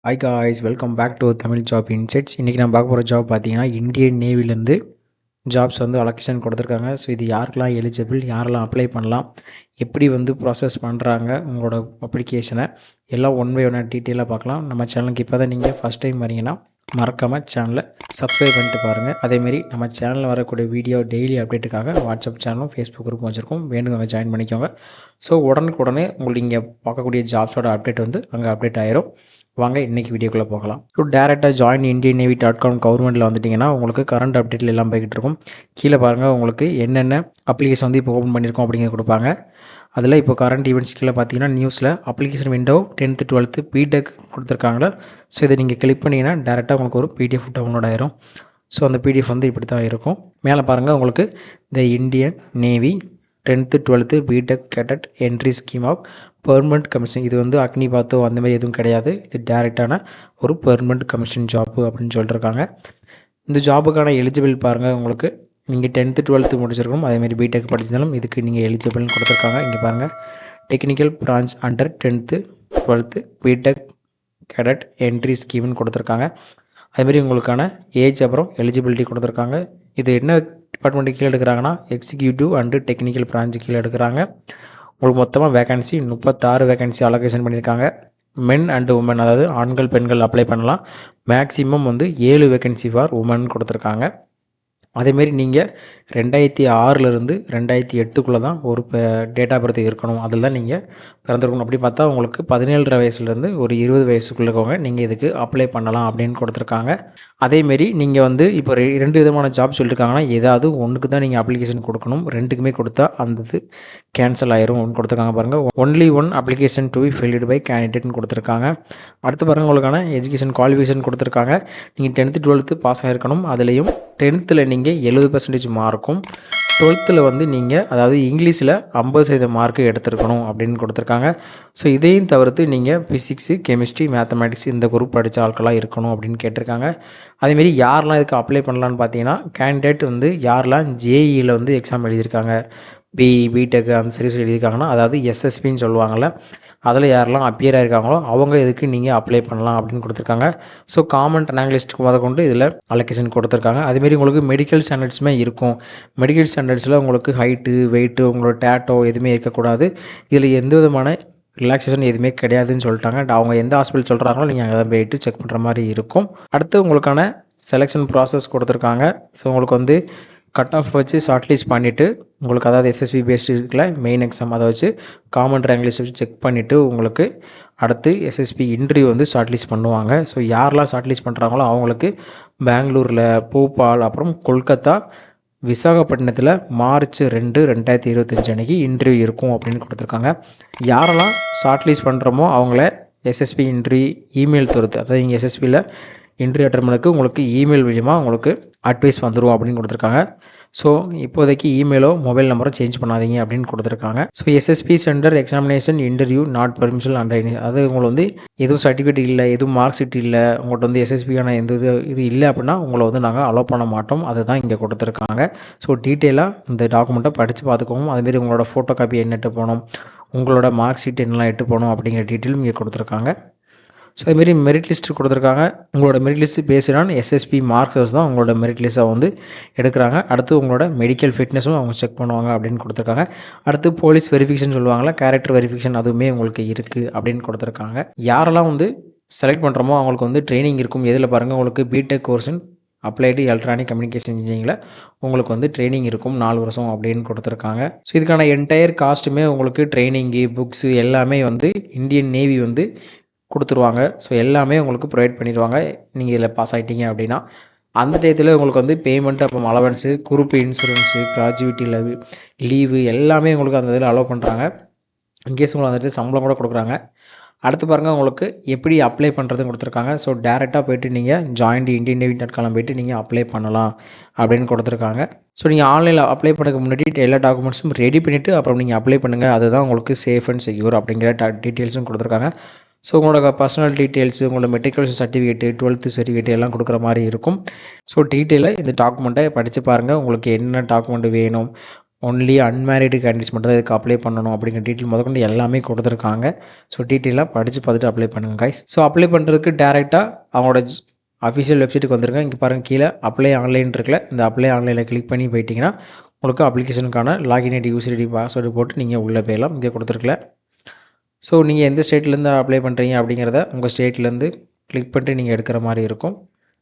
Hi guys, welcome back to Tamil job insights. இன்றைக்கி நான் பார்க்க போகிற ஜாப் பார்த்தீங்கன்னா இந்தியன் நேவிலேருந்து ஜாப்ஸ் அலோகேஷன் கொடுத்துருக்காங்க. ஸோ இது யாருக்கெல்லாம் எலிஜிபிள், யாரெல்லாம் அப்ளை பண்ணலாம், எப்படி ப்ராசஸ் பண்ணுறாங்க, உங்களோட அப்ளிகேஷனை எல்லாம் ஒன் பை ஒன்னாக டீட்டெயிலாக பார்க்கலாம். நம்ம சேனலுக்கு இப்போ தான் நீங்கள் ஃபஸ்ட் டைம் வரீங்கன்னா மறக்காமல் சேனலை சப்ஸ்கிரைப் பண்ணிட்டு பாருங்கள். அதேமாரி நம்ம சேனலில் வரக்கூடிய வீடியோ டெய்லி அப்டேட்டுக்காக வாட்ஸ்அப் சேனலும் ஃபேஸ்புக் குரூப்பும் வச்சுருக்கோம். வேணுங்க ஜாயின் பண்ணிக்கோங்க. ஸோ உடனுக்குடனே உங்களுக்கு இங்கே பார்க்கக்கூடிய ஜாப்ஸோட அப்டேட் அங்கே அப்டேட் ஆயிரும். வாங்க இன்றைக்கி வீடியோக்குள்ளே போகலாம். ஸோ டேரெக்டாக ஜாயின் இந்தியன் நேவி .com கவர்மெண்ட்டில் வந்துட்டிங்கன்னா உங்களுக்கு கரண்ட் அப்டேட்டில் எல்லாம் போய்கிட்டு இருக்கும். கீழே பாருங்கள் உங்களுக்கு என்னென்ன அப்ளிகேஷன் இப்போ ஓப்பன் பண்ணியிருக்கோம் அப்படிங்கிறது கொடுப்பாங்க. அதில் இப்போ கரண்ட் ஈவெண்ட்ஸ் கீழே பார்த்தீங்கன்னா நியூஸில் application window 10th 12th BTech கொடுத்துருக்காங்களா. ஸோ இதை நீங்கள் கிளிக் பண்ணிங்கன்னா டேரெக்டாக உங்களுக்கு ஒரு பிடிஎஃப் டவுன்லோட் ஆயிரும். ஸோ அந்த பிடிஎஃப் இப்படி தான் இருக்கும். மேலே பாருங்கள் உங்களுக்கு the Indian navy 10th 12th BTech cadet entry scheme of permanent commission. இது அக்னி பாத்தோ அந்த மாதிரி எதுவும் கிடையாது. இது டேரெக்டான ஒரு பெர்மனண்ட் கமிஷன் ஜாப்பு அப்படின்னு சொல்லியிருக்காங்க. இந்த ஜாபுக்கான எலிஜிபிள் பாருங்கள். உங்களுக்கு நீங்கள் 10th 12th முடிச்சிருக்கணும். அதேமாதிரி பிடெக் படிச்சிருந்தாலும் இதுக்கு நீங்கள் எலிஜிபிள்னு கொடுத்துருக்காங்க. இங்கே பாருங்கள், technical branch under 10th 12th BTech cadet entry ஸ்கீம்னு கொடுத்துருக்காங்க. அதேமாதிரி உங்களுக்கான ஏஜ் அப்புறம் எலிஜிபிலிட்டி கொடுத்துருக்காங்க. இது என்ன டிபார்ட்மெண்ட்டு கீழே எடுக்கிறாங்கன்னா எக்ஸிக்யூட்டிவ் அண்டு டெக்னிக்கல் பிரான்ச்சு கீழே எடுக்கிறாங்க. உங்களுக்கு மொத்தமாக வேகன்சி 36 வேகன்சி அலோகேஷன் பண்ணியிருக்காங்க. மென் அண்டு உமன், அதாவது ஆண்கள் பெண்கள் அப்ளை பண்ணலாம். மேக்ஸிமம் 7 வேகன்சி ஃபார் உமன் கொடுத்துருக்காங்க. அதேமாரி நீங்கள் 2006லேருந்து 2008க்குள்ளே தான் ஒரு டேட் ஆஃப் பர்த் இருக்கணும். அதில் தான் நீங்கள் பிறந்திருக்கணும். அப்படி பார்த்தா உங்களுக்கு 17 வயசுலேருந்து ஒரு 20 வயசுக்குள்ளே இருக்கவங்க நீங்கள் இதுக்கு அப்ளை பண்ணலாம் அப்படின்னு கொடுத்துருக்காங்க. அதேமாரி நீங்கள் இப்போ 2 விதமான ஜாப் சொல்லியிருக்காங்கன்னா ஏதாவது ஒன்றுக்கு தான் நீங்கள் அப்ளிகேஷன் கொடுக்கணும். 2க்குமே கொடுத்தா அந்த இது கேன்சல் ஆயிரும் கொடுத்துருக்காங்க. பாருங்கள், only one application to be filled by கேண்டிடேட்னு கொடுத்துருக்காங்க. அடுத்து பாருங்கள், உங்களுக்கான எஜுகேஷன் குவாலிஃபிகேஷன் கொடுத்துருக்காங்க. நீங்கள் 10th 12th பாஸ் ஆகிருக்கணும். அதுலேயும் 10th நீங்கள் 70% மார்க்கும், 12th நீங்கள் அதாவது இங்கிலீஷில் 50% மார்க்கு எடுத்துருக்கணும் அப்படின்னு கொடுத்துருக்காங்க. ஸோ இதையும் தவிர்த்து நீங்கள் ஃபிசிக்ஸு, கெமிஸ்ட்ரி, மேத்தமேட்டிக்ஸ் இந்த குரூப் படித்த ஆட்களாக இருக்கணும் அப்படின்னு கேட்டிருக்காங்க. அதேமாரி யாரெல்லாம் இதுக்கு அப்ளை பண்ணலான்னு பார்த்தீங்கன்னா கேண்டிடேட் யாரெல்லாம் ஜேஇயில் எக்ஸாம் எழுதியிருக்காங்க, பிடெக் அந்த சீரிஸ் எழுதியிருக்காங்கன்னா, அதாவது எஸ்எஸ்பின்னு சொல்லுவாங்கள்ல, அதில் யாரெல்லாம் அப்பியர் ஆகிருக்காங்களோ அவங்க இதுக்கு நீங்கள் அப்ளை பண்ணலாம் அப்படின்னு கொடுத்துருக்காங்க. ஸோ காமன் அனாலிஸ்ட்டுக்கு முதற்கொண்டு இதில் அலோகேஷன் கொடுத்துருக்காங்க. அதேமாரி உங்களுக்கு மெடிக்கல் ஸ்டாண்டர்ட்ஸுமே இருக்கும். மெடிக்கல் ஸ்டாண்டர்ட்ஸில் உங்களுக்கு ஹைட்டு, வெயிட்டு, உங்களோட டேட்டோ எதுவுமே இருக்கக்கூடாது. இதில் எந்த விதமான ரிலாக்ஸேஷன் எதுவுமே கிடையாதுன்னு சொல்லிட்டாங்க. அவங்க எந்த ஹாஸ்பிட்டல் சொல்கிறாங்களோ நீங்கள் அதை போயிட்டு செக் பண்ணுற மாதிரி இருக்கும். அடுத்து உங்களுக்கான செலெக்ஷன் ப்ராசஸ் கொடுத்துருக்காங்க. ஸோ உங்களுக்கு கட் ஆஃப் வச்சு ஷார்ட் லிஸ்ட் பண்ணிவிட்டு உங்களுக்கு, அதாவது எஸ்எஸ்பி பேஸ்டு இருக்குல்ல மெயின் எக்ஸாம், அதை வச்சு காமன் ரேங்க் லிஸ்ட் வச்சு செக் பண்ணிவிட்டு உங்களுக்கு அடுத்து எஸ்எஸ்பி இன்டர்வியூ ஷார்ட் லிஸ்ட் பண்ணுவாங்க. ஸோ யாரெல்லாம் ஷார்ட் லிஸ்ட் பண்ணுறாங்களோ அவங்களுக்கு பெங்களூரில், போபால், அப்புறம் கொல்கத்தா, விசாகப்பட்டினத்தில் March 2, 2025 அன்றைக்கி இன்டர்வியூ இருக்கும் அப்படின்னு கொடுத்துருக்காங்க. யாரெல்லாம் ஷார்ட் லிஸ்ட் பண்ணுறோமோ அவங்கள எஸ்எஸ்பி இன்டர்வியூ இமெயில் தருது. அதாவது இங்கே எஸ்எஸ்பியில் இன்டர்வியூ அட்டெண்ட் பண்ணதுக்கு உங்களுக்கு இமெயில் மூலியமாக உங்களுக்கு அட்வைஸ் வந்துடும் அப்படின்னு கொடுத்துருக்காங்க. ஸோ இப்போதைக்கு இமெயிலோ மொபைல் நம்பரோ சேஞ்ச் பண்ணாதீங்க அப்படின்னு கொடுத்துருக்காங்க. So SSB centre examination interview not permission under, அது உங்களுக்கு எதுவும் சர்டிஃபிகேட் இல்லை, எதுவும் மார்க் ஷீட் இல்லை, உங்கள்கிட்ட எஸ்எஸ்பிக்கான எந்த இது இல்லை அப்படின்னா உங்களை நாங்கள் அலோவ் பண்ண மாட்டோம். அதுதான் இங்கே கொடுத்துருக்காங்க. ஸோ டீட்டெயிலாக இந்த டாக்குமெண்ட்டை படித்து பார்த்துக்கோங்க. அதுமாரி உங்களோட ஃபோட்டோ காப்பி என்ன எட்டு போகணும், உங்களோட மார்க் ஷீட் என்னெல்லாம் எட்டு போகணும் அப்படிங்கிற டீட்டெயிலும் இங்கே கொடுத்துருக்காங்க. ஸோ அதுமாரி மெரிட் லிஸ்ட்டு கொடுத்துருக்காங்க. உங்களோட மெரிட் லிஸ்ட்டு பேஸ்டான எஸ்எஸ்பி மார்க்ஸ் தான் உங்களோட மெரிட் லிஸ்ட்டாக எடுக்கிறாங்க. அடுத்து உங்களோட மெடிக்கல் ஃபிட்னஸும் அவங்க செக் பண்ணுவாங்க அப்படின்னு கொடுத்துருக்காங்க. அடுத்து போலீஸ் வெரிஃபிகேஷன் சொல்லுவாங்களா, கேரக்டர் வெரிஃபிகேஷன் அதுவுமே உங்களுக்கு இருக்குது அப்படின்னு கொடுத்துருக்காங்க. யாரெல்லாம் செலக்ட் பண்ணுறோமோ அவங்களுக்கு ட்ரைனிங் இருக்கும். எதில் பாருங்கள், உங்களுக்கு BTech course applied electronic communication இன்ஜினியரிங்கில் உங்களுக்கு ட்ரைனிங் இருக்கும் 4 வருஷம் அப்படின்னு கொடுத்துருக்காங்க. ஸோ இதுக்கான என்டையர் காஸ்ட்டுமே உங்களுக்கு ட்ரைனிங்கு, புக்ஸு எல்லாமே இந்தியன் நேவி கொடுத்துருவாங்க. ஸோ எல்லாமே உங்களுக்கு ப்ரொவைட் பண்ணிடுவாங்க. நீங்கள் இதில் பாஸ் ஆகிட்டீங்க அப்படின்னா அந்த டயத்தில் உங்களுக்கு பேமெண்ட், அப்புறம் allowance, group insurance, gratuity leave எல்லாமே உங்களுக்கு அந்த இதில் அலோவ் பண்ணுறாங்க. இன்கேஸ் உங்களுக்கு சம்பளம் கூட கொடுக்குறாங்க. அடுத்து பாருங்கள், உங்களுக்கு எப்படி அப்ளை பண்ணுறதுன்னு கொடுத்துருக்காங்க. ஸோ டேரெக்டாக போய்ட்டு நீங்கள் ஜாயின் இந்தியன் நேவி .com போய்ட்டு நீங்கள் அப்ளை பண்ணலாம் அப்படின்னு கொடுத்துருக்காங்க. ஸோ நீங்கள் ஆன்லைனில் அப்ளை பண்ணதுக்கு முன்னாடி எல்லா டாக்குமெண்ட்ஸும் ரெடி பண்ணிவிட்டு அப்புறம் நீங்கள் அப்ளை பண்ணுங்கள். அதுதான் உங்களுக்கு சேஃப் அண்ட் செக்யூர் அப்படிங்கிற டீட்டெயில்ஸும் கொடுத்துருக்காங்க. ஸோ உங்களோட பர்சனல் டீட்டெயில்ஸு, உங்களோட மெடிக்கல் சர்டிஃபிகேட்டு, 12th சர்டிஃபிகேட் எல்லாம் கொடுக்குற மாதிரி இருக்கும். ஸோ டீட்டெயிலாக இந்த டாக்குமெண்ட்டை படித்து பாருங்கள். உங்களுக்கு என்ன டாக்குமெண்ட் வேணும், ஒன்லி அன்மேரிடு கேண்டிடேட்ஸ் மட்டும் தான் இதுக்கு அப்ளை பண்ணணும் அப்படிங்கிற டீட்டெயில் முதற்கொண்டு எல்லாமே கொடுத்துருக்காங்க. ஸோ டீட்டெயிலாக படித்து பார்த்துட்டு அப்ளை பண்ணுங்கள் கைஸ். ஸோ அப்ளை பண்ணுறதுக்கு டேரெக்டாக அவங்களோட அஃபிஷியல் வெப்சைட்டுக்கு வந்துருங்க. இங்கே பாருங்கள் கீழே அப்ளை ஆன்லைன் இருக்குல்ல, இந்த அப்ளை ஆன்லைனில் கிளிக் பண்ணி போயிட்டிங்கன்னா உங்களுக்கு அப்ளிகேஷனுக்கான login ID user ID password போட்டு நீங்கள் உள்ளே போயிடலாம். இங்கே கொடுத்துருக்கல. ஸோ நீங்கள் எந்த ஸ்டேட்லேருந்து அப்ளை பண்ணுறீங்க அப்படிங்கிறத உங்கள் ஸ்டேட்லேருந்து கிளிக் பண்ணிட்டு நீங்கள் எடுக்கிற மாதிரி இருக்கும்.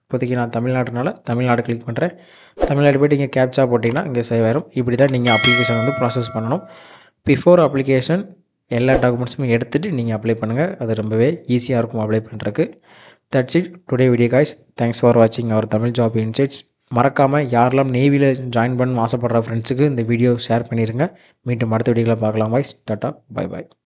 இப்போதைக்கு நான் தமிழ்நாடுனால தமிழ்நாடு கிளிக் பண்ணுறேன். தமிழ்நாடு போய்ட்டு இங்கே கேப்சா போட்டிங்கன்னா இங்கே சேவ் ஆயிரும். இப்படி தான் நீங்கள் அப்ளிகேஷன் வந்து ப்ராசஸ் பண்ணணும். பிஃபோர் அப்ளிகேஷன் எல்லா டாக்குமெண்ட்ஸுமே எடுத்துகிட்டு நீங்கள் அப்ளை பண்ணுங்கள். அது ரொம்பவே ஈஸியாக இருக்கும் அப்ளை பண்ணுறதுக்கு. That's it today video guys. Thanks for வாட்சிங் அவர் தமிழ் ஜாப் இன்சைட்ஸ். மறக்காமல் யாரெல்லாம் நேவியில் ஜாயின் பண்ண ஆசைப்படுற ஃப்ரெண்ட்ஸுக்கு இந்த வீடியோ ஷேர் பண்ணிடுங்க. மீண்டும் அடுத்த வீடியோவில் பார்க்கலாம் காய்ஸ். Tata bye bye.